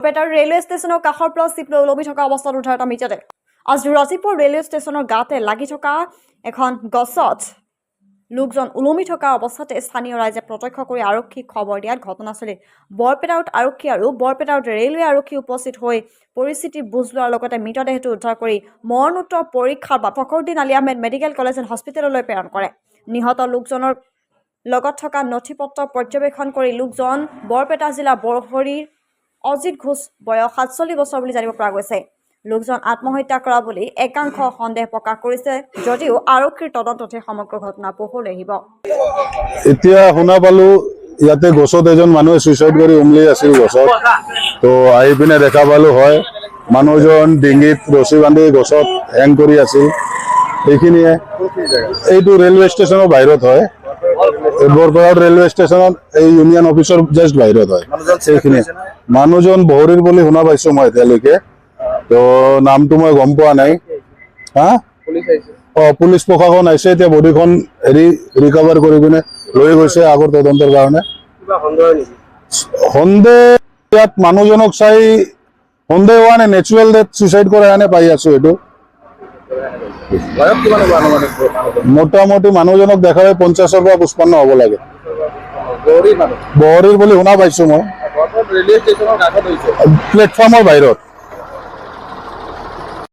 বৰপেটাৰ ৰেলৱে ষ্টেচনৰ কাষৰ পৰা চিপ লৈ ওলমি থকা অৱস্থাত উদ্ধাৰ এটা মৃতদেহ। আজি ৰাতিপুৱা ৰেলৱে ষ্টেচনৰ গাতে লাগি থকা এখন গছত লোকজন ওলমি থকা অৱস্থাতে স্থানীয় ৰাইজে প্ৰত্যক্ষ কৰি আৰক্ষীক খবৰ দিয়াত ঘটনাস্থলীত বৰপেটাত আৰক্ষী আৰু বৰপেটাত ৰেলৱে আৰক্ষী উপস্থিত হৈ পৰিস্থিতিৰ বুজ লোৱাৰ লগতে মৃতদেহটো উদ্ধাৰ কৰি মৰণোত্তৰ পৰীক্ষাৰ বাবে Fakhruddin Ali Ahmed medical college and হস্পিটেললৈ প্ৰেৰণ কৰে। নিহত লোকজনৰ লগত থকা নথি পত্ৰ পৰ্যবেক্ষণ কৰি লোকজন বৰপেটা জিলা বৰহৰীৰ অজিত ঘোষ বয়স 47 বছৰ বুলি জানিব পৰা গৈছে। লোকজন আত্মহত্যা কৰা বুলি একাংশ সন্দেহ প্ৰকাশ কৰিছে যদিও আৰক্ষীৰ তদন্ততে সমগ্ৰ ঘটনা পোহৰলৈ আহিব। এতিয়া শুনা পালো ইয়াতে গছত এজন মানুহে সুইচাইড কৰি উমলি আছিল গছত, তো আহি পিনে দেখা পালো হয় মানুহজন ডিঙিত ৰছী বান্ধি গছত হেং কৰি আছিল। এইখিনিয়ে, এইটো ৰেলৱে ষ্টেচনৰ বাহিৰত হয়, বৰপেটা ৰেলৱে ষ্টেচনত এই ইউনিয়ন অফিচৰ জাষ্ট বাহিৰত হয়। সেইখিনিয়ে মানুহজন বহৰীৰ বুলি শুনা পাইছো মই এতিয়ালৈকে, তো নামটো মই গম পোৱা নাই। পুলিচ প্ৰশাসন আহিছে, এতিয়া বডিখন ৰিকভাৰ কৰি পিনে লৈ গৈছে আগৰ তদন্তৰ কাৰণে। সন্দেহ ইয়াত মানুহজনক চাই সন্দেহ হোৱা নাই, নেচুৰেল ডেথ চুইচাইড কৰা কাৰণে পাই আছো। এইটো মোটামুটি মানুহজনক দেখা পাই 50-ৰ পৰা 55 হ'ব লাগে। বহৰীৰ বুলি শুনা পাইছো মই, প্লেটফৰ্মৰ বাহিৰত।